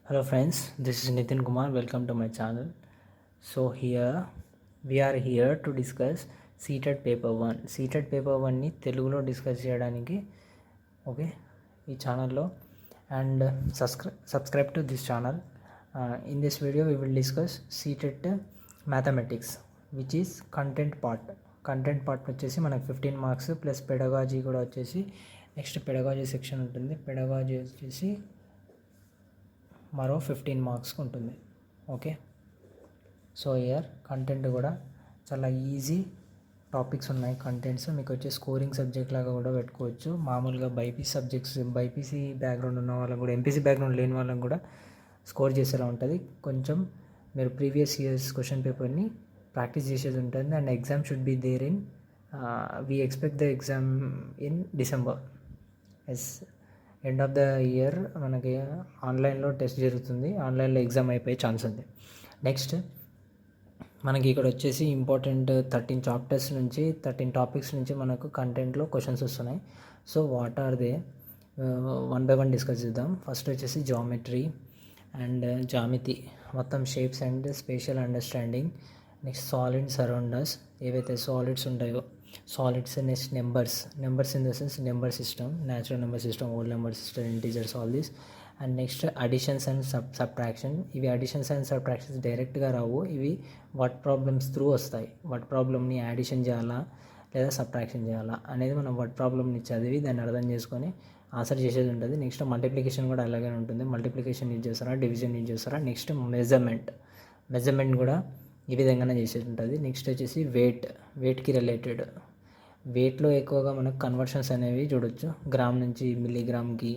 Hello friends, this is Nitin Kumar. Welcome to my channel. So here we are here to discuss seated paper 1. Seated paper 1 ని తెలుగులో discuss చేయడానికి okay ఈ ఛానల్లో and subscribe to this channel. In this video we will discuss seated mathematics which is content part. Content part వచ్చేసి మనకు 15 marks plus pedagogy కూడా వచ్చేసి next pedagogy section ఉంటుంది. పెడగాజీ వచ్చేసి మరో 15 మార్క్స్కి ఉంటుంది. ఓకే, సో ఇయర్ కంటెంట్ కూడా చాలా ఈజీ టాపిక్స్ ఉన్నాయి. కంటెంట్స్ మీకు వచ్చే స్కోరింగ్ సబ్జెక్ట్ లాగా కూడా పెట్టుకోవచ్చు. మామూలుగా బైపీసీ సబ్జెక్ట్స్ బైపీసీ బ్యాక్గ్రౌండ్ ఉన్న వాళ్ళకి కూడా ఎంపీసీ బ్యాక్గ్రౌండ్ లేని వాళ్ళకి కూడా స్కోర్ చేసేలా ఉంటుంది. కొంచెం మీరు ప్రీవియస్ ఇయర్స్ క్వశ్చన్ పేపర్ని ప్రాక్టీస్ చేసేది ఉంటుంది. And exam should be there in we expect the exam in December. Yes, end of the year మనకి ఆన్లైన్లో టెస్ట్ జరుగుతుంది. ఆన్లైన్లో ఎగ్జామ్ అయిపోయే ఛాన్స్ ఉంది. నెక్స్ట్ మనకి ఇక్కడ వచ్చేసి ఇంపార్టెంట్ 13 చాప్టర్స్ నుంచి 13 టాపిక్స్ నుంచి మనకు కంటెంట్లో క్వశ్చన్స్ వస్తున్నాయి. So what are they, one by one discuss చేద్దాం. ఫస్ట్ వచ్చేసి జామెట్రీ అండ్ జామితి, మొత్తం shapes and spatial understanding. Next solids around us, ఏవైతే సాలిడ్స్ ఉంటాయో solids. Next numbers in the sense number system, natural number system, old number system, integers, all these. And next additions and subtraction. ఇవి additions and subtractions డైరెక్ట్గా రావు, ఇవి word problems through వస్తాయి. Word ప్రాబ్లమ్ని addition చేయాలా లేదా subtraction చేయాలా అనేది మనం వర్డ్ ప్రాబ్లమ్ని చదివి దాన్ని అర్థం చేసుకొని ఆన్సర్ చేసేది ఉంటుంది. నెక్స్ట్ మల్టిప్లికేషన్ కూడా అలాగే ఉంటుంది. మల్టిప్లికేషన్ యూజ్ చేస్తారా, డివిజన్ యూజ్ చేస్తారా. నెక్స్ట్ మెజర్మెంట్ కూడా ఈ విధంగానే చేసేది ఉంటుంది. నెక్స్ట్ వచ్చేసి వెయిట్కి రిలేటెడ్. వెయిట్లో ఎక్కువగా మనకు కన్వర్షన్స్ అనేవి చూడొచ్చు. గ్రామ్ నుంచి మిల్లీగ్రామ్కి,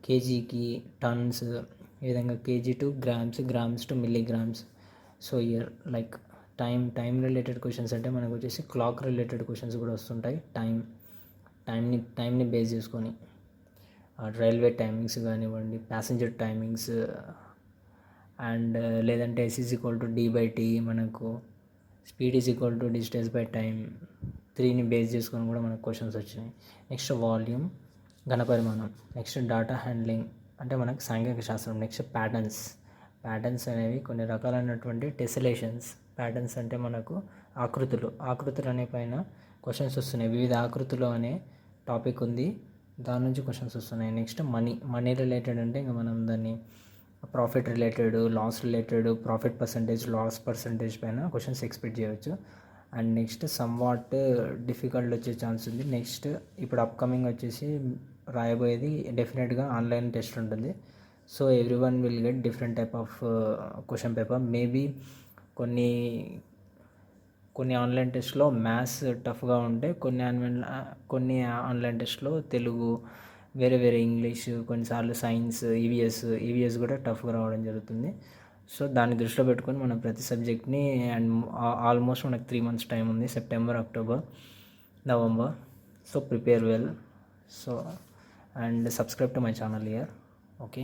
కేజీకి, టన్స్, ఈ విధంగా KG to grams, grams to milligrams. So year like time related questions అంటే మనకు వచ్చేసి క్లాక్ రిలేటెడ్ క్వశ్చన్స్ కూడా వస్తుంటాయి. టైంని బేస్ చేసుకొని రైల్వే టైమింగ్స్ కానివ్వండి, ప్యాసింజర్ టైమింగ్స్, అండ్ లేదంటే S is equal to D/T, మనకు speed is equal to distance by time. 3ని బేస్ చేసుకొని కూడా మనకు క్వశ్చన్స్ వచ్చినాయి. నెక్స్ట్ వాల్యూమ్, ఘనపరిమాణం. నెక్స్ట్ డేటా హ్యాండ్లింగ్ అంటే మనకు సాంఘిక శాస్త్రం. నెక్స్ట్ ప్యాటర్న్స్ అనేవి కొన్ని రకాలైనటువంటి టెసలేషన్స్. ప్యాటర్న్స్ అంటే మనకు ఆకృతులు అనే పైన క్వశ్చన్స్ వస్తున్నాయి. వివిధ ఆకృతులు అనే టాపిక్ ఉంది, దాని నుంచి క్వశ్చన్స్ వస్తున్నాయి. నెక్స్ట్ మనీ రిలేటెడ్ అంటే ఇంకా మనం దాన్ని profit related, loss related, profit percentage, loss percentage పైన క్వశ్చన్స్ ఎక్స్పెక్ట్ చేయవచ్చు. అండ్ నెక్స్ట్ సమ్వాట్ డిఫికల్ట్ వచ్చే ఛాన్స్ ఉంది. నెక్స్ట్ ఇప్పుడు అప్కమింగ్ వచ్చేసి రాయబోయేది డెఫినెట్గా ఆన్లైన్ టెస్ట్ ఉంటుంది. So every one will get different type of question paper. Maybe కొన్ని ఆన్లైన్ టెస్ట్లో మ్యాథ్స్ టఫ్గా ఉంటే, కొన్ని ఆన్లైన్ టెస్ట్లో తెలుగు, వేరే ఇంగ్లీష్, కొన్నిసార్లు సైన్స్, ఈవీఎస్ కూడా టఫ్గా రావడం జరుగుతుంది. సో దాన్ని దృష్టిలో పెట్టుకొని మనం ప్రతి సబ్జెక్ట్ని అండ్ ఆల్మోస్ట్ మనకు 3 months టైం ఉంది, September, October, November. So prepare well. So and subscribe to my channel here. Okay,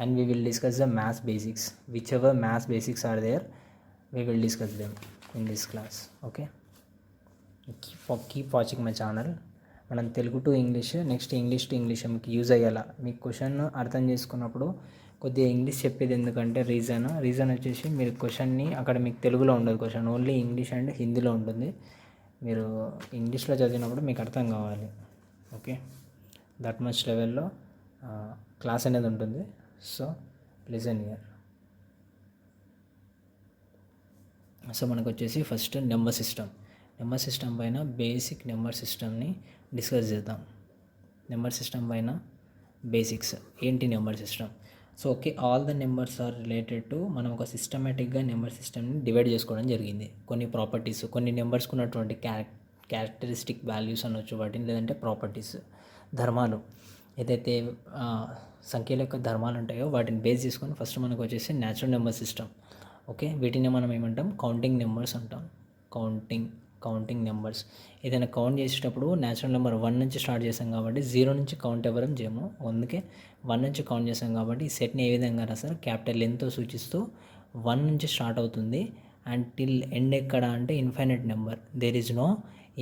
and we will discuss the maths basics. Whichever maths basics are there, we will discuss them in this class. Okay, keep watching my channel. మనం Telugu to English, next English to English మీకు use అయ్యేలా. మీకు question అర్థం చేసుకున్నప్పుడు కొద్దిగా English చెప్పేది ఎందుకంటే reason వచ్చేసి మీరు క్వశ్చన్ని అక్కడ మీకు తెలుగులో ఉండదు, క్వశ్చన్ ఓన్లీ ఇంగ్లీష్ అండ్ హిందీలో ఉంటుంది. మీరు ఇంగ్లీష్లో చదివినప్పుడు మీకు అర్థం కావాలి. ఓకే, దట్ మచ్ లెవెల్లో క్లాస్ అనేది ఉంటుంది. So listen here. సో మనకు వచ్చేసి ఫస్ట్ నెంబర్ సిస్టమ్ పైన బేసిక్ నెంబర్ సిస్టమ్ని డిస్కస్ చేద్దాం. నెంబర్ సిస్టమ్ పైన బేసిక్స్ ఏంటి number system. So okay, all the numbers are related to, మనం ఒక సిస్టమేటిక్గా నెంబర్ సిస్టమ్ని డివైడ్ చేసుకోవడం జరిగింది. కొన్ని ప్రాపర్టీస్, కొన్ని నెంబర్స్కి ఉన్నటువంటి క్యారెక్టరిస్టిక్ వాల్యూస్ అనొచ్చు వాటిని, లేదంటే ప్రాపర్టీస్, ధర్మాలు, ఏదైతే సంఖ్యల యొక్క ధర్మాలు ఉంటాయో వాటిని బేస్ చేసుకొని ఫస్ట్ మనకు వచ్చేసి న్యాచురల్ నెంబర్ సిస్టమ్. ఓకే, వీటిని మనం ఏమంటాం, కౌంటింగ్ నెంబర్స్ అంటాం. Counting numbers. ఏదైనా కౌంట్ చేసేటప్పుడు న్యాచురల్ నెంబర్ 1 నుంచి స్టార్ట్ చేస్తాం కాబట్టి 0 నుంచి కౌంట్ ఎవరం చేయము. అందుకే 1 నుంచి కౌంట్ చేస్తాం కాబట్టి ఈ సెట్ని ఏ విధంగా రాస్తారు, క్యాపిటల్ Nతో సూచిస్తూ 1 నుంచి స్టార్ట్ అవుతుంది అండ్ టిల్ ఎండ్ ఎక్కడ అంటే infinite number. There is no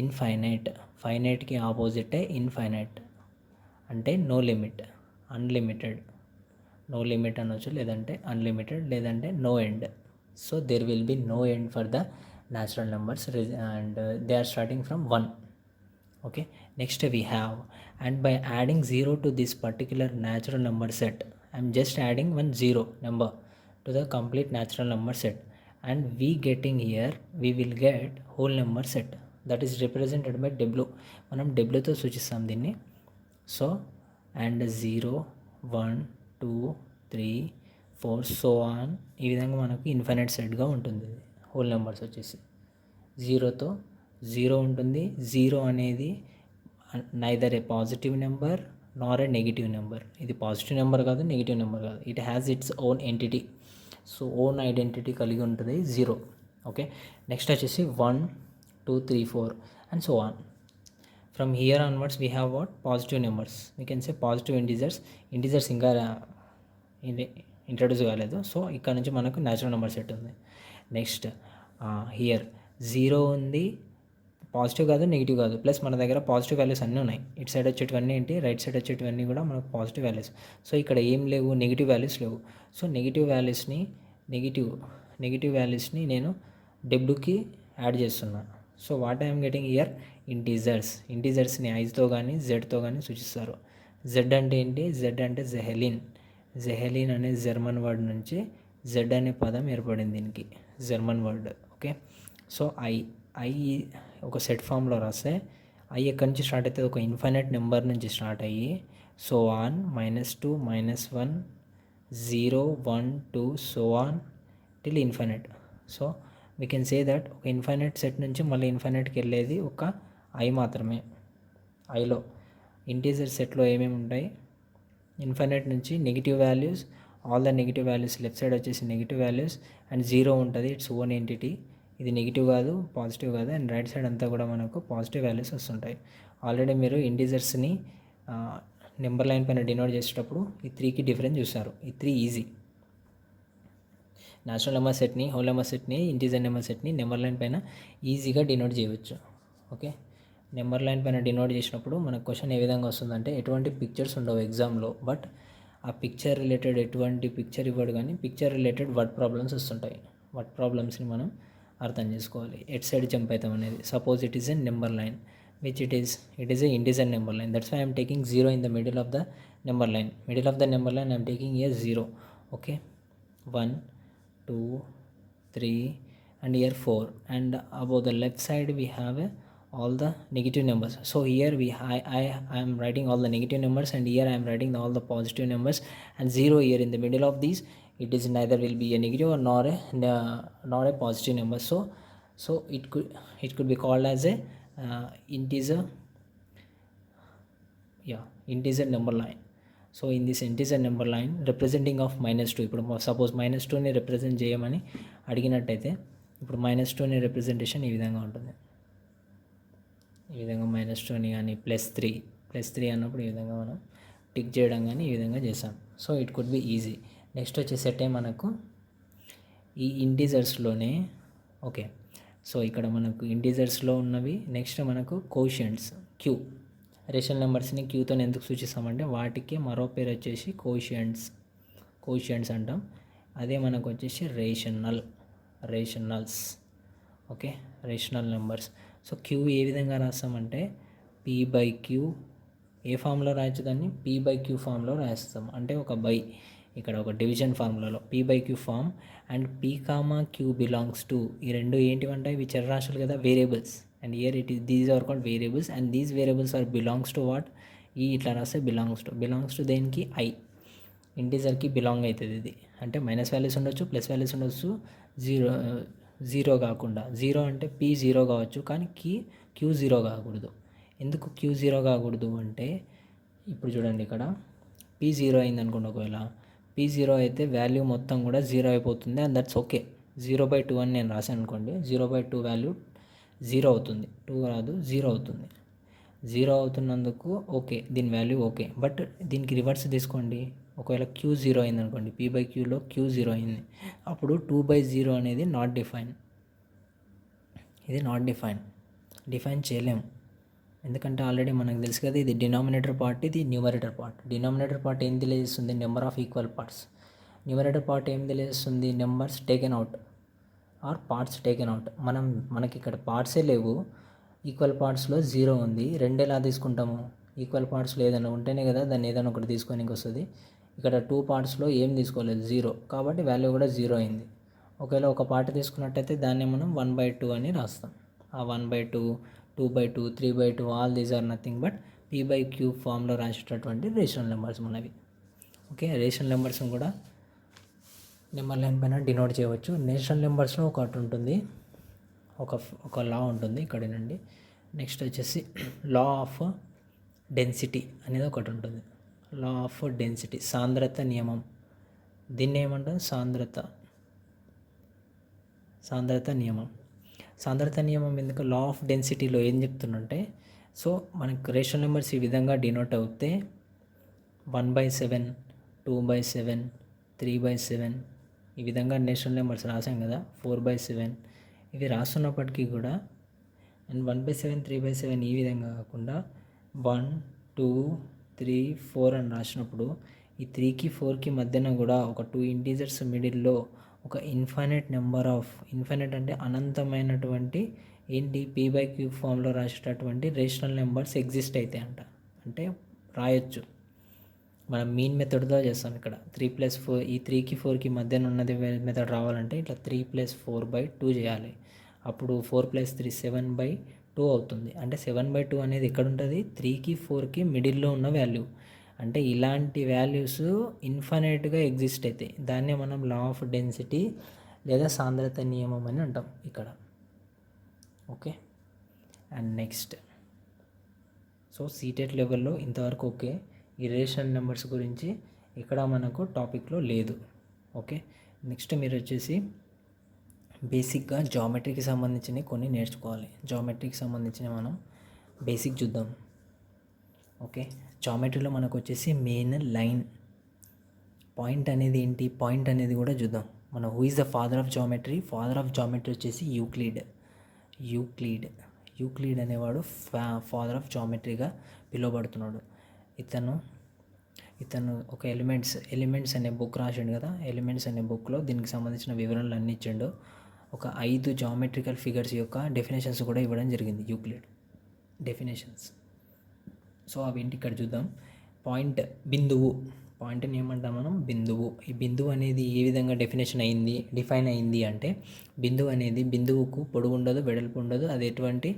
infinite. ఫైనైట్కి ఆపోజిటే ఇన్ఫైనైట్ అంటే no limit, unlimited. No limit అనొచ్చు, లేదంటే అన్లిమిటెడ్, లేదంటే no end. So there will be no end for the natural numbers and they are starting from 1. Okay, next we have, and by adding 0 to this particular natural number set, I'm just adding one 0 number to the complete natural number set, and we getting here we will get whole number set that is represented by w. మనం w తో సూచిస్తాం దీన్ని. So and 0 1 2 3 4 so on, ఈ విధంగా మనకు infinite సెట్గా ఉంటుంది. Whole numbers వచ్చేసి 0తో 0 ఉంటుంది. 0 అనేది నైదర్ ఏ పాజిటివ్ నెంబర్ నార్ ఏ నెగిటివ్ నెంబర్. ఇది పాజిటివ్ నెంబర్ కాదు, నెగిటివ్ నెంబర్ కాదు. It has its own entity. So own identity కలిగి ఉంటుంది 0. ఓకే, నెక్స్ట్ వచ్చేసి 1 2 3 4 and so on. From here onwards we have what positive numbers. We can say positive integers ఇంకా introduce కాలేదు. So ఇక్కడ నుంచి మనకు న్యాచురల్ నెంబర్ సెట్ ఉంది. Next here 0 ఉంది, పాజిటివ్ కాదు నెగిటివ్ కాదు, ప్లస్ మన దగ్గర పాజిటివ్ వాల్యూస్ అన్నీ ఉన్నాయి. ఇటు సైడ్ వచ్చేటివన్నీ ఏంటి, రైట్ సైడ్ వచ్చేటివన్నీ కూడా మనకు పాజిటివ్ వాల్యూస్. సో ఇక్కడ ఏం లేవు, నెగిటివ్ వాల్యూస్ లేవు. సో నెగిటివ్ వాల్యూస్ని నేను డబ్ల్యూకి యాడ్ చేస్తున్నా. So what I'm getting here ఇంటీజర్స్ని ఐతో కానీ జెడ్తో కానీ సూచిస్తారు. జెడ్ అంటే ఏంటి, జెడ్ అంటే జెహెలిన్ అనే జర్మన్ వర్డ్ నుంచి జెడ్ అనే పదం ఏర్పడింది దీనికి, German word. Okay, so I ఒక సెట్ ఫామ్లో రాస్తే ఐ ఎక్కడి నుంచి స్టార్ట్ అవుతుంది, ఒక ఇన్ఫైనైట్ నెంబర్ నుంచి స్టార్ట్ అయ్యి so on -2 -1 0 1 2 so on till infinite. So we can say that ఒక ఇన్ఫైనైట్ సెట్ నుంచి మళ్ళీ ఇన్ఫైనైట్కి వెళ్ళేది ఒక ఐ మాత్రమే. ఐలో ఇంటీజర్ సెట్లో ఏమేమి ఉంటాయి, ఇన్ఫైనైట్ నుంచి negative values, all the negative values, left side వచ్చేసి నెగిటివ్ వాల్యూస్ అండ్ 0 ఉంటుంది, ఇట్స్ ఓన్ ఎంటిటీ. ఇది నెగిటివ్ కాదు, పాజిటివ్ కాదు, అండ్ రైట్ సైడ్ అంతా కూడా మనకు పాజిటివ్ వాల్యూస్ వస్తుంటాయి. ఆల్రెడీ మీరు ఇంటీజర్స్ని నెంబర్ లైన్ పైన డినోట్ చేసేటప్పుడు ఈ 3కి డిఫరెన్స్ చూస్తారు. ఈ 3 ఈజీ. న్యాచురల్ నెంబర్ సెట్ని, హోల్ నెంబర్ సెట్ని, ఇంటీజర్ నెంబర్ సెట్ని నెంబర్ లైన్ పైన ఈజీగా డినోట్ చేయవచ్చు. ఓకే, నెంబర్ లైన్ పైన డినోట్ చేసినప్పుడు మనకు క్వశ్చన్ ఏ విధంగా వస్తుందంటే, ఎటువంటి పిక్చర్స్ ఉండవు ఎగ్జామ్లో, బట్ ఆ పిక్చర్ రిలేటెడ్ ఎటువంటి పిక్చర్ ఇవ్వడు, కానీ పిక్చర్ రిలేటెడ్ వర్డ్ ప్రాబ్లమ్స్ వస్తుంటాయి. వర్డ్ ప్రాబ్లమ్స్ని మనం అర్థం చేసుకోవాలి. ఎట్ సైడ్ జంప్ అవుతాం అనేది. Suppose it is a number line which it is a integer number line. That's why I am taking 0 in the middle of the number line. Middle of the number line I am taking a 0. Okay, 1 2 3 and here 4, and above the left side we have all the negative numbers. So here I am writing all the negative numbers, and here I am writing all the positive numbers, and 0 here in the middle of these. It is neither will be a negative or nor a positive number. So it could be called as a integer number line. So in this integer number line representing of -2, ఇప్పుడు suppose -2ని represent చేయమని అడిగినట్టయితే ఇప్పుడు -2ని representation ఈ విధంగా ఉంటుంది. ఈ విధంగా -2ని కానీ +3 అన్నప్పుడు ఈ విధంగా మనం టిక్ చేయడం కానీ ఈ విధంగా చేసాం. So it could be easy. Next వచ్చేసటే మనకు ఈ ఇంటీజర్స్లోనే ఓకే, సో ఇక్కడ మనకు ఇంటీజర్స్లో ఉన్నవి. నెక్స్ట్ మనకు కోషియంట్స్, క్యూ. రేషనల్ నెంబర్స్ని క్యూతో ఎందుకు సూచిస్తామంటే వాటికి మరో పేరు వచ్చేసి కోషియంట్స్ అంటాం. అదే మనకు వచ్చేసి rationals. Okay, rational numbers. So Q ఏ విధంగా రాస్తామంటే p/q. ఏ ఫామ్లో రాయొచ్చు దాన్ని, p/q ఫామ్లో రాస్తాం. అంటే ఒక బై, ఇక్కడ ఒక డివిజన్ ఫార్ములాలో p/q form. And p, q belongs to, ఈ రెండు ఏంటివంటే ఇవి చరరాశులు కదా, variables. And here these are called variables, and these variables are belongs to what, ఈ ఇట్లా రాస్తే బిలాంగ్స్ టు దేనికి, ఐ. ఇంటీజర్కి బిలాంగ్ అవుతుంది ఇది. అంటే మైనస్ వాల్యూస్ ఉండొచ్చు, ప్లస్ వాల్యూస్ ఉండొచ్చు, జీరో కాకుండా. 0 అంటే p 0 కావచ్చు, కానీ q 0 కాకూడదు. ఎందుకు q 0 కాకూడదు అంటే ఇప్పుడు చూడండి, ఇక్కడ p 0 అయింది అనుకోండి. ఒకవేళ p 0 అయితే వాల్యూ మొత్తం కూడా 0 అయిపోతుంది, అండ్ దట్స్ ఓకే. 0/2 అని నేను రాశాను అనుకోండి, 0/2 వాల్యూ 0 అవుతుంది, 2 రాదు, 0 అవుతుంది. 0 అవుతున్నందుకు ఓకే, దీని వాల్యూ ఓకే. బట్ దీనికి రివర్స్ తీసుకోండి, ఒకవేళ q 0 అయింది అనుకోండి, p/qలో q 0 అయింది, అప్పుడు 2/0 అనేది ఇది నాట్ డిఫైన్ చేయలేము. ఎందుకంటే ఆల్రెడీ మనకు తెలుసు కదా, ఇది డినామినేటర్ పార్ట్, ఇది న్యూమరేటర్ పార్ట్. డినామినేటర్ పార్ట్ ఏం తెలియజేస్తుంది? Number of equal parts. Numerator part ఏం తెలియజేస్తుంది? Numbers taken out or parts taken out. మనకి ఇక్కడ పార్ట్సే లేవు, ఈక్వల్ పార్ట్స్లో 0 ఉంది. రెండు ఎలా తీసుకుంటాము? ఈక్వల్ పార్ట్స్లో ఏదైనా ఉంటేనే కదా దాన్ని ఏదైనా ఒకటి తీసుకోనికి వస్తుంది. ఇక్కడ 2 పార్ట్స్లో ఏం తీసుకోలేదు, 0, కాబట్టి వాల్యూ కూడా 0 అయింది. ఒకవేళ ఒక పార్ట్ తీసుకున్నట్టయితే దాన్ని మనం 1/2 అని రాస్తాం. ఆ 1/2, 2/2, 3/2 all these are nothing but p/q ఫామ్లో రాసేటటువంటి రేషనల్ నెంబర్స్ మనవి. ఓకే, రేషనల్ నెంబర్స్ని కూడా నెంబర్ లైన్ పైన డినోట్ చేయవచ్చు. నేషనల్ నెంబర్స్లో ఒకటి ఉంటుంది, ఒక లా ఉంటుంది ఇక్కడ నుండి. నెక్స్ట్ వచ్చేసి లా ఆఫ్ డెన్సిటీ అనేది ఒకటి ఉంటుంది. లా ఆఫ్ డెన్సిటీ, సాంద్రత నియమం. దీన్ని ఏమంటారు? సాంద్రత నియమం. సాంద్రత నియమం ఎందుకు? లా ఆఫ్ డెన్సిటీలో ఏం చెప్తుందంటే, సో మనకు రేషనల్ నెంబర్స్ ఈ విధంగా డినోట్ అవుతే 1/7, 2/7, 3/7 ఈ విధంగా నేషనల్ నెంబర్స్ రాసాం కదా, 4/7 ఇవి రాస్తున్నప్పటికీ కూడా, అండ్ 1/7, 3/7 ఈ విధంగా కాకుండా 1, 2, 3, 4 అని రాసినప్పుడు ఈ 3కి 4కి మధ్యన కూడా ఒక 2 ఇంటీజర్స్ మిడిల్లో ఒక ఇన్ఫైనైట్ నెంబర్ ఆఫ్, ఇన్ఫైనైట్ అంటే అనంతమైనటువంటి ఏంటి, p/q ఫామ్లో రాసేటటువంటి రేషనల్ నెంబర్స్ ఎగ్జిస్ట్ అయితే అంటే రాయొచ్చు. మనం మీన్ మెథడ్తో చేస్తాం. ఇక్కడ 3+4, ఈ 3కి 4కి మధ్యన ఉన్నది మెథడ్ రావాలంటే ఇట్లా 3+4/2 చేయాలి. అప్పుడు 4+3 7/2 అవుతుంది. అంటే 7/2 అనేది ఎక్కడ ఉంటుంది? 3కి 4కి మిడిల్లో ఉన్న వాల్యూ. అంటే ఇలాంటి వాల్యూస్ ఇన్ఫైనైట్గా ఎగ్జిస్ట్ అవుతాయి. దాన్నే మనం లా ఆఫ్ డెన్సిటీ లేదా సాంద్రత నియమం అని అంటాం ఇక్కడ. Okay, and next, so CTET లెవెల్లో ఇంతవరకు ఓకే. ఈ రేషనల్ నెంబర్స్ గురించి ఇక్కడ మనకు టాపిక్లో లేదు. ఓకే, నెక్స్ట్ మీరు వచ్చేసి బేసిక్గా జామెట్రీకి సంబంధించినవి కొన్ని నేర్చుకోవాలి. జామెట్రీకి సంబంధించిన మనం బేసిక్ చూద్దాం. ఓకే, జామెట్రీలో మనకు వచ్చేసి మెయిన్ లైన్, పాయింట్ అనేది ఏంటి, పాయింట్ అనేది కూడా చూద్దాం. మన who is the father of geometry? Father of geometry వచ్చేసి యూక్లిడ్ అనేవాడు ఫాదర్ ఆఫ్ జామెట్రీగా పిలువబడుతున్నాడు. ఇతను ఒక ఎలిమెంట్స్ అనే బుక్ రాసిండు కదా, ఎలిమెంట్స్ అనే బుక్లో దీనికి సంబంధించిన వివరణలు అన్ని ఇచ్చిండు. ఒక 5 జామెట్రికల్ ఫిగర్స్ యొక్క డెఫినేషన్స్ కూడా ఇవ్వడం జరిగింది, యూక్లిడ్ డెఫినేషన్స్. సో అవేంటి ఇక్కడ చూద్దాం. పాయింట్, బిందువు. పాయింట్ని ఏమంటాం మనం? బిందువు. ఈ బిందువు అనేది ఏ విధంగా డిఫైన్ అయింది అంటే, బిందువు అనేది, బిందువుకు పొడవు ఉండదు, వెడల్పు ఉండదు. అది ఎటువంటి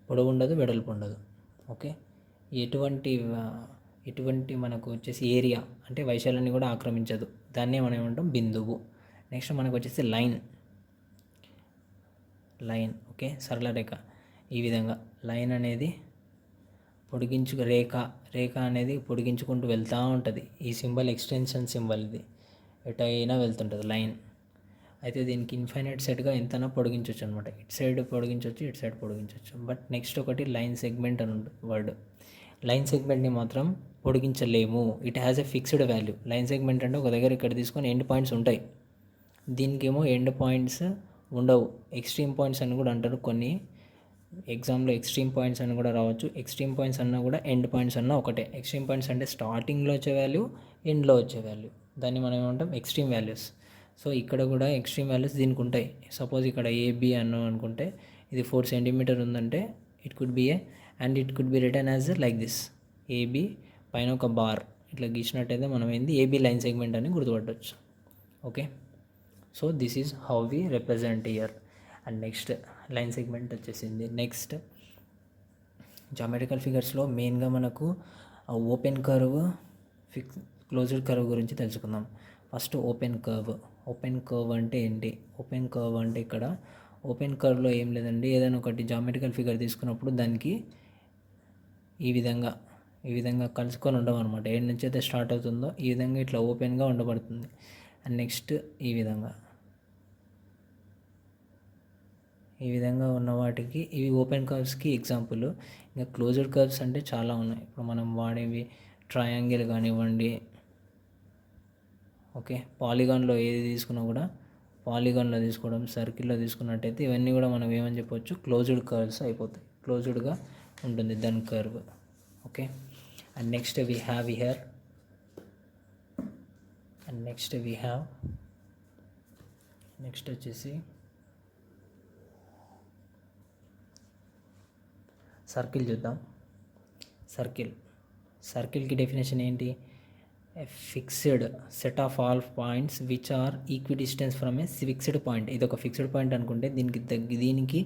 పొడవు ఉండదు, వెడల్పు ఉండదు. ఓకే, ఎటువంటి మనకు వచ్చేసి ఏరియా అంటే వైశాల్యాన్ని కూడా ఆక్రమించదు. దాన్నే మనం ఏమంటాం? బిందువు. నెక్స్ట్ మనకు వచ్చేసి లైన్. ఓకే, సరళ రేఖ. ఈ విధంగా లైన్ అనేది రేఖ అనేది పొడిగించుకుంటూ వెళ్తూ ఉంటుంది. ఈ సింబల్ ఎక్స్టెన్షన్ సింబల్, ఇది ఎటైనా వెళ్తుంటుంది లైన్. అయితే దీనికి ఇన్ఫైనైట్ సెట్గా ఎంతైనా పొడిగించవచ్చు అనమాట. ఇటు సైడ్ పొడిగించవచ్చు, ఇటు సైడ్ పొడిగించవచ్చు. బట్ నెక్స్ట్ ఒకటి లైన్ సెగ్మెంట్ అని ఉంటుంది వర్డ్. లైన్ సెగ్మెంట్ని మాత్రం పొడిగించలేము. It has a fixed value. Line segment అంటే ఒక దగ్గర ఇక్కడ తీసుకొని ఎండ్ పాయింట్స్ ఉంటాయి, దీనికేమో ఎండ్ పాయింట్స్ ఉండవు. ఎక్స్ట్రీమ్ పాయింట్స్ అని కూడా అంటారు. కొన్ని ఎగ్జామ్లో ఎక్స్ట్రీమ్ పాయింట్స్ అని కూడా రావచ్చు. ఎక్స్ట్రీమ్ పాయింట్స్ అన్నా కూడా ఎండ్ పాయింట్స్ అన్నా ఒకటే. ఎక్స్ట్రీమ్ పాయింట్స్ అంటే స్టార్టింగ్లో వచ్చే వాల్యూ, ఎండ్లో వచ్చే వాల్యూ, దాన్ని మనం ఏమంటాం? Extreme values. సో ఇక్కడ కూడా ఎక్స్ట్రీమ్ వాల్యూస్ దీనికి ఉంటాయి. సపోజ్ ఇక్కడ AB అన్నాం అనుకుంటే, ఇది 4 సెంటీమీటర్ ఉందంటే it could B and it could B return as like this. AB పైన ఒక బార్ ఇట్లా గీసినట్టయితే మనం ఏంది AB లైన్ సెగ్మెంట్ అని గుర్తుపట్టవచ్చు. Okay, so this is how we represent here. And next line segment వచ్చేసింది. నెక్స్ట్ జామెట్రికల్ ఫిగర్స్లో మెయిన్గా మనకు ఓపెన్ కర్వ్, క్లోజ్డ్ కర్వ్ గురించి తెలుసుకుందాం. ఫస్ట్ ఓపెన్ కర్వ్ అంటే ఏంటి? ఓపెన్ కర్వ్ అంటే ఇక్కడ ఓపెన్ కర్వ్లో ఏం లేదండి, ఏదైనా ఒకటి జామెట్రికల్ ఫిగర్ తీసుకున్నప్పుడు దానికి ఈ విధంగా కలుసుకొని ఉండవు అనమాట. ఏడు నుంచి అయితే స్టార్ట్ అవుతుందో ఈ విధంగా ఇట్లా ఓపెన్గా ఉండబడుతుంది. అండ్ నెక్స్ట్ ఈ విధంగా ఉన్న వాటికి ఇవి ఓపెన్ కర్వ్స్కి ఎగ్జాంపుల్. ఇంకా క్లోజ్డ్ కర్వ్స్ అంటే చాలా ఉన్నాయి. ఇప్పుడు మనం వాడేవి ట్రయాంగిల్ కానివ్వండి, ఓకే, పాలిగాన్లో ఏది తీసుకున్నా కూడా, పాలిగాన్లో తీసుకోవడం, సర్కిల్లో తీసుకున్నట్టయితే ఇవన్నీ కూడా మనం ఏమని చెప్పవచ్చు? క్లోజ్డ్ కర్వ్స్ అయిపోతాయి. క్లోజ్డ్గా ఉంటుంది దాని curve. Okay, and next we have here next వచ్చేసి సర్కిల్ చూద్దాం. సర్కిల్కి డెఫినేషన్ ఏంటి? A fixed set of all points which are equidistance from a fixed point. ఇది ఒక ఫిక్స్డ్ పాయింట్ అనుకుంటే దీనికి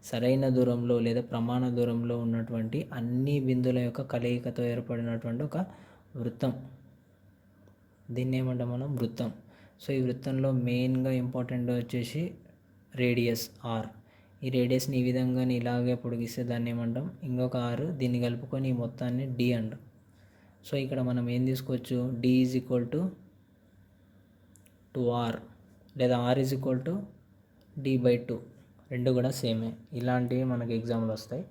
సరైన దూరంలో లేదా ప్రమాణ దూరంలో ఉన్నటువంటి అన్ని బిందువుల యొక్క కలయికతో ఏర్పడినటువంటి ఒక వృత్తం. దీన్ని ఏమంటాం మనం? వృత్తం. సో ఈ వృత్తంలో మెయిన్గా ఇంపార్టెంట్ వచ్చేసి రేడియస్ ఆర్. ఈ రేడియస్ని ఈ విధంగా ఇలాగే పొడిగిస్తే దాన్ని ఏమంటాం? ఇంకొక ఆర్. దీన్ని కలుపుకొని ఈ మొత్తాన్ని డి అంటాం. సో ఇక్కడ మనం ఏం తీసుకోవచ్చు? D is equal to 2r లేదా are is equal to d/2. రెండు కూడా సేమే. ఇలాంటివి మనకి ఎగ్జామ్లు వస్తాయి.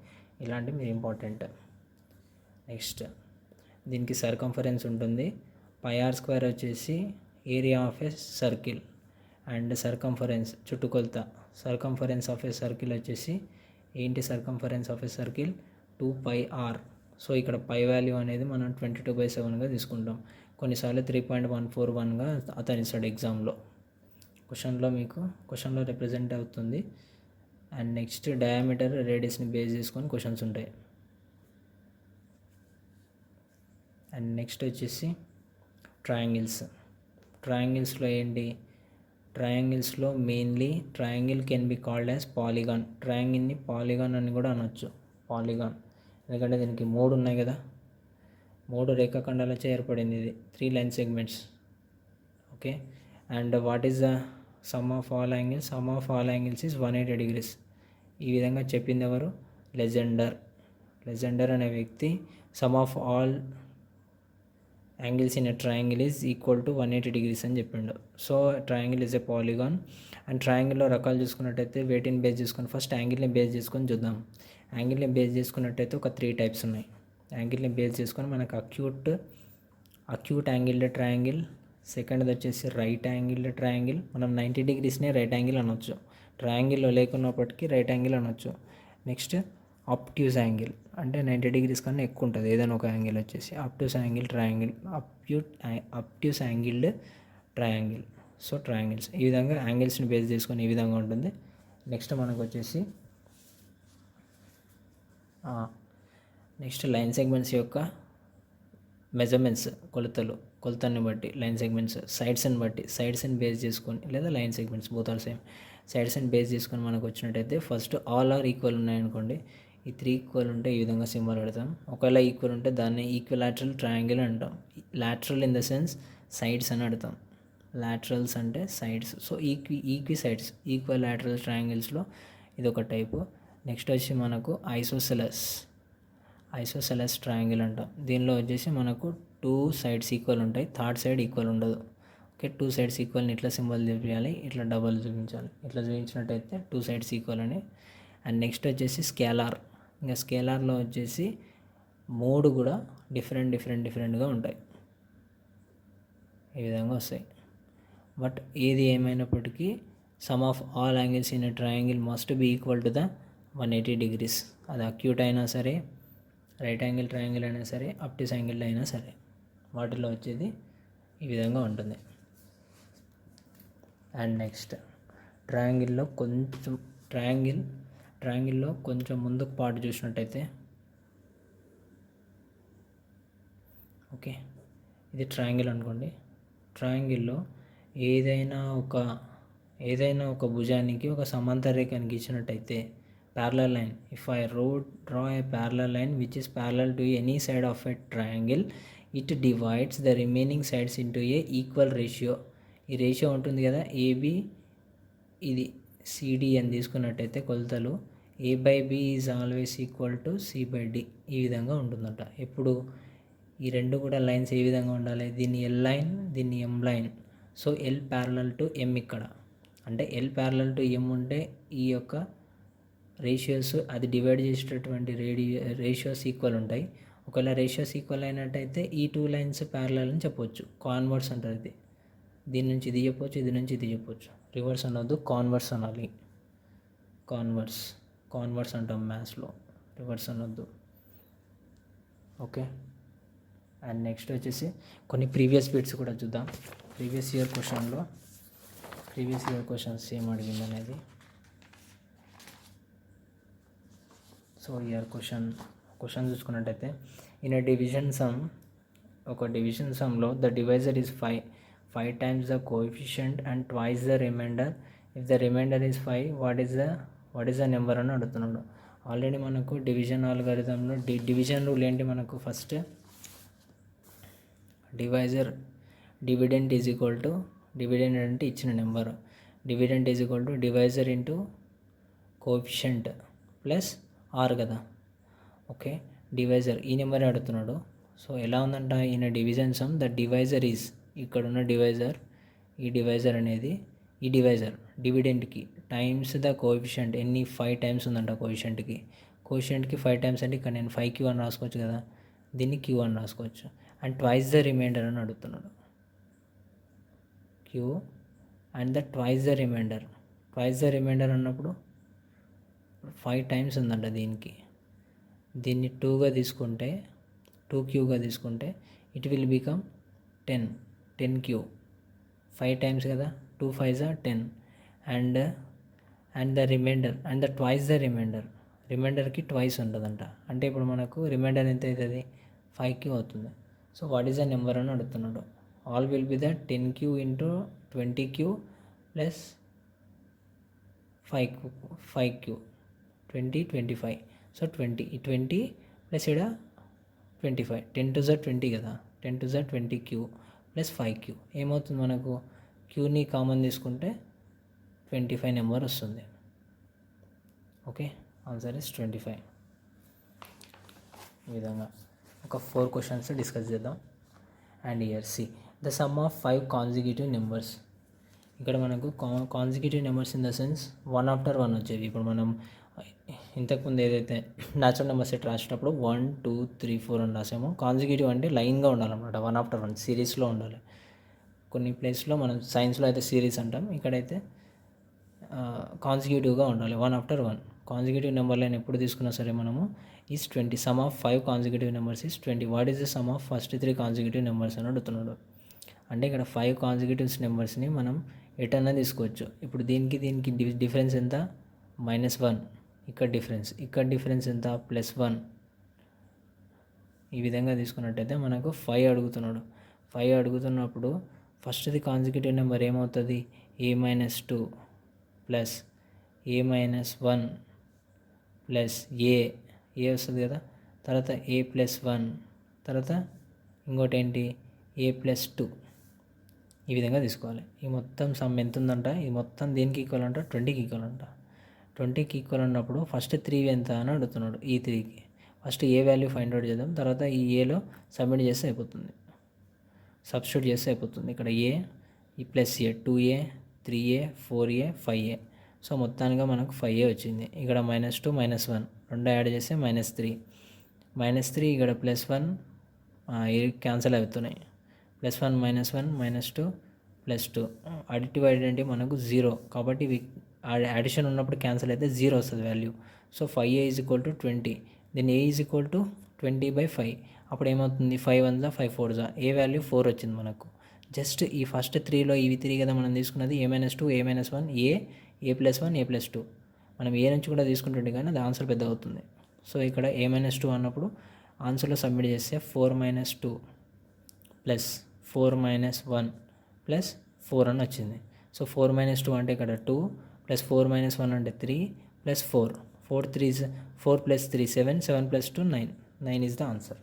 ఇలాంటివి మీరు ఇంపార్టెంట్. నెక్స్ట్ దీనికి సర్కంఫరెన్స్ ఉంటుంది. πr² వచ్చేసి area of a circle and circumference చుట్టుకొలత. సర్కంఫరెన్స్ ఆఫ్ ఏ సర్కిల్ వచ్చేసి ఏంటి? Circumference of a circle 2πr. So ఇక్కడ పై వాల్యూ అనేది మనం 22/7గా తీసుకుంటాం. కొన్నిసార్లు 3.141గా అతను ఇస్తాడు ఎగ్జామ్లో. క్వశ్చన్లో రిప్రజెంట్ అవుతుంది. అండ్ నెక్స్ట్ డయామీటర్ రేడియస్ని బేస్ చేసుకొని క్వశ్చన్స్ ఉంటాయి. అండ్ నెక్స్ట్ వచ్చేసి ట్రయాంగిల్స్లో ఏంటి? ట్రయాంగిల్స్లో mainly triangle can be called as polygon. ట్రయాంగిల్ని పాలిగాన్ అని కూడా అనొచ్చు. పాలిగాన్ ఎందుకంటే దీనికి 3 ఉన్నాయి కదా, 3 రేఖాఖండాలచే ఏర్పడింది ఇది. 3 line segments. Okay, and what is the sum of all angles? Sum of all angles is 180 degrees. ఈ విధంగా చెప్పింది ఎవరు? లెజెండర్ అనే వ్యక్తి sum of all angles in a triangle is equal to 180 degrees అని చెప్పిండు. So triangle is a polygon. And ట్రయాంగిల్లో రకాలు చూసుకున్నట్టయితే వేటిని బేస్ చేసుకొని, ఫస్ట్ యాంగిల్ని బేస్ చేసుకొని చూద్దాం. యాంగిల్ని బేస్ చేసుకున్నట్టయితే ఒక 3 టైప్స్ ఉన్నాయి. యాంగిల్ని బేస్ చేసుకొని మనకు అక్యూట్ యాంగిల్డ్ ట్రయాంగిల్, సెకండ్ది వచ్చేసి రైట్ యాంగిల్డ్ ట్రయాంగిల్. మనం 90 degreesనే రైట్ యాంగిల్ అనొచ్చు. ట్రయాంగిల్లో లేకున్నప్పటికీ రైట్ యాంగిల్ అనొచ్చు. నెక్స్ట్ అప్ట్యూస్ యాంగిల్, అంటే 90 degrees కన్నా ఎక్కువ ఉంటుంది ఏదైనా ఒక యాంగిల్ వచ్చేసి obtuse angled triangle. So triangles ఈ విధంగా యాంగిల్స్ని బేస్ చేసుకొని ఈ విధంగా ఉంటుంది. నెక్స్ట్ మనకు వచ్చేసి నెక్స్ట్ లైన్ సెగ్మెంట్స్ యొక్క మెజర్మెంట్స్, కొలతని బట్టి లైన్ సెగ్మెంట్స్, సైడ్స్ని బేస్ చేసుకొని లేదా line segments both are same. సైడ్స్ని బేస్ చేసుకొని మనకు వచ్చినట్టయితే ఫస్ట్ ఆల్ ఆర్ ఈక్వల్ ఉన్నాయనుకోండి, ఈ 3 ఈక్వల్ ఉంటే ఈ విధంగా సింబల్ పెడతాం. ఒకవేళ ఈక్వల్ ఉంటే దాన్ని ఈక్విలాటరల్ ట్రయాంగిల్ అంటాం. Lateral in the sense sides అని అర్థం. లాటరల్స్ అంటే సైడ్స్. సో ఈక్విలాటరల్ ట్రయాంగిల్స్లో ఇది ఒక టైపు. నెక్స్ట్ వచ్చి మనకు ఐసోసెలస్ ట్రయాంగిల్ అంటాం. దీనిలో వచ్చేసి మనకు 2 sides ఈక్వల్ ఉంటాయి, థర్డ్ సైడ్ ఈక్వల్ ఉండదు. ఓకే, 2 sides ఈక్వల్ని ఇట్లా సింబల్ చూపించాలి, ఇట్లా డబల్ చూపించాలి. ఇట్లా చూపించినట్టయితే 2 sides ఈక్వల్ అని. అండ్ నెక్స్ట్ వచ్చేసి స్కేలార్లో వచ్చేసి 3 కూడా డిఫరెంట్గా ఉంటాయి. ఈ విధంగా వస్తాయి. బట్ ఏది ఏమైనప్పటికీ some of all angles in a triangle must be equal to the 180 degrees. అది అక్యూట్ అయినా సరే, రైట్ యాంగిల్ ట్రయాంగిల్ అయినా సరే, అప్ట్యూస్ యాంగిల్ అయినా సరే, వాటిలో వచ్చేది ఈ విధంగా ఉంటుంది. అండ్ నెక్స్ట్ ట్రయాంగిల్లో కొంచెం ముందుకు పాటు చూసినట్టయితే, ఓకే ఇది ట్రయాంగిల్ అనుకోండి. ట్రయాంగిల్లో ఏదైనా ఒక భుజానికి ఒక సమాంతర రేఖని గీసినట్టయితే, parallel line, if I draw a parallel line which is parallel to any side of a triangle, it divides the remaining sides into a equal ratio. ఈ రేషియో ఉంటుంది కదా, ఏబి ఇది సిడి అని తీసుకున్నట్టయితే కొలతలు a/b is always equal to c/d ఈ విధంగా ఉంటుందట. ఎప్పుడు ఈ రెండు కూడా లైన్స్ ఏ విధంగా ఉండాలి? దీన్ని ఎల్ లైన్, దీన్ని M line. So L parallel to M ఇక్కడ, అంటే ఎల్ ప్యారలల్ టు ఎం ఉంటే ఈ యొక్క రేషియోస్ అది డివైడ్ చేసేటటువంటి రేషియోస్ ఈక్వల్ ఉంటాయి. ఒకవేళ రేషియోస్ ఈక్వల్ అయినట్టయితే ఈ 2 lines ప్యారలల్ అని చెప్పవచ్చు. కాన్వర్స్ అంటారు ఇది. దీని నుంచి ఇది చెప్పవచ్చు, ఇది నుంచి ఇది చెప్పవచ్చు. రివర్స్ అనొద్దు, కాన్వర్స్ అనాలి. కాన్వర్స్ అంటాం మ్యాథ్స్లో, రివర్స్ అనొద్దు. ఓకే. అండ్ నెక్స్ట్ వచ్చేసి కొన్ని ప్రీవియస్ బిట్స్ కూడా చూద్దాం. ప్రీవియస్ ఇయర్ క్వశ్చన్స్ ఏం అడిగింది అనేది. సో ఇయర్ క్వశ్చన్ చూసుకున్నట్టయితే ఇన్ ఎ డివిజన్ సమ్, ఒక డివిజన్ సమ్లో the divisor is 5 times the coefficient and twice the remainder. If the remainder is 5, what is the number అని అడుగుతున్నాడు. ఆల్రెడీ మనకు డివిజన్ ఆల్గారిథంలో డివిజన్ రూల్ ఏంటి, మనకు first dividend is equal to, dividend అంటే ఇచ్చిన number, dividend is equal to divisor into coefficient plus R కదా. Okay, divisor ఈ number అడుగుతున్నాడు. సో ఎలా ఉందంట, ఈయన division sum the divisor is, ఇక్కడున్న డివైజర్, ఈ డివైజర్ అనేది ఈ డివైజర్ డివిడెంట్కి టైమ్స్ ద కోఎఫిషియంట్, ఎన్ని 5 times ఉందంట కోఎఫిషియంట్కి 5 times అంటే ఇక్కడ నేను 5q అని రాసుకోవచ్చు కదా, దీన్ని q అని రాసుకోవచ్చు. అండ్ ట్వైస్ ద రిమైండర్ అని అడుగుతున్నాడు. q and the twice the remainder అన్నప్పుడు 5 times ఉందంట దీనికి, దీన్ని 2గా తీసుకుంటే 2q తీసుకుంటే it will become 10q, 5 times కదా, 2 5s are 10. And the remainder and the twice the రిమైండర్కి ట్వైస్ ఉంటుందంట. అంటే ఇప్పుడు మనకు రిమైండర్ ఎంత అవుతుంది, 5q అవుతుంది. So what is the number అని అడుగుతున్నాడు. All will be the 10q into 20q plus 5q 20 25. So 20 plus ఇక్కడ 25, 10 to the 20 కదా, 10 to the 20q plus 5q ఏమవుతుంది మనకు, క్యూని కామన్ తీసుకుంటే 25 నెంబర్ వస్తుంది. Okay, answer is 25. ఈ విధంగా ఒక 4 questions డిస్కస్ చేద్దాం. And year see the sum of 5 consecutive numbers. ఇక్కడ మనకు consecutive numbers in the sense 1 after 1 వచ్చేది. ఇప్పుడు మనం ఇంతకుముందు ఏదైతే న్యాచురల్ నెంబర్ సెట్ రాసేటప్పుడు 1 2 3 4 అని రాసామో, కాన్సిక్యూటివ్ అంటే లైన్గా ఉండాలన్నమాట, 1 after 1 సిరీస్లో ఉండాలి. కొన్ని ప్లేస్లో మనం సైన్స్లో అయితే సిరీస్ అంటాం, ఇక్కడైతే కాన్సిక్యూటివ్గా ఉండాలి, 1 after 1. కాన్సిక్యూటివ్ నెంబర్ లైన్ ఎప్పుడు తీసుకున్నా సరే మనము is 20. Some of 5 consecutive numbers is 20. What is the sum of first 3 consecutive numbers అని అడుగుతున్నాడు. అంటే ఇక్కడ 5 consecutive నెంబర్స్ని మనం ఎటన్నా తీసుకోవచ్చు. ఇప్పుడు దీనికి డిఫరెన్స్ ఎంత, -1. ఇక్కడ డిఫరెన్స్ ఎంత, +1. ఈ విధంగా తీసుకున్నట్టయితే మనకు 5 అడుగుతున్నాడు. 5 అడుగుతున్నప్పుడు ఫస్ట్ది కాన్సిక్యూటివ్ నెంబర్ ఏమవుతుంది, a-2 ప్లస్ a-1 ప్లస్ ఏ వస్తుంది కదా, తర్వాత a+1, తర్వాత ఇంకోటి ఏంటి a+2. ఈ విధంగా తీసుకోవాలి. ఈ మొత్తం సమ్ ఎంత ఉందంట, ఈ మొత్తం దేనికి ఈక్వల్ అంట, 20కి ఈక్వల్ అంట. 20కి ఈక్వల్ అన్నప్పుడు ఫస్ట్ 3 ఎంత అని అడుగుతున్నాడు. ఈ 3కి ఫస్ట్ ఏ వాల్యూ ఫైండ్ అవుట్ చేద్దాం, తర్వాత ఈ ఏలో సబ్మిట్ చేస్తే అయిపోతుంది, సబ్స్టిట్యూట్ చేస్తే అయిపోతుంది. ఇక్కడ ఏ ఈ ప్లస్ ఏ 2a 3a 4a 5a. So మొత్తానికి మనకు 5a వచ్చింది. ఇక్కడ -2 -1 రెండు యాడ్ చేస్తే -3 ఇక్కడ +1 క్యాన్సిల్ అవుతున్నాయి. +1 -1 -2 +2. అడిటివ్ ఐడెంటిటీ మనకు 0 కాబట్టి ఇవి అడిషన్ ఉన్నప్పుడు క్యాన్సిల్ అయితే 0 వస్తుంది value. So 5a = 20. Then a = 20/5. అప్పుడు ఏమవుతుంది, 5 1 5 4 ఏ వాల్యూ 4 వచ్చింది మనకు. జస్ట్ ఈ ఫస్ట్ 3లో ఇవి 3 కదా మనం తీసుకున్నది, a-2 a-1 a+1 a+2. మనం ఏ నుంచి కూడా తీసుకుంటుంటే కానీ అది ఆన్సర్ పెద్ద అవుతుంది. సో ఇక్కడ a-2 అన్నప్పుడు ఆన్సర్లో సబ్మిట్ చేస్తే 4 - 2 ప్లస్ 4 - 1 ప్లస్ 4 అని వచ్చింది. సో 4 - 2 అంటే ఇక్కడ 2 ప్లస్ 4 - 1 అంటే 3 ప్లస్ 4 4 + 3 7 7 + 2 9 ఈజ్ ద ఆన్సర్.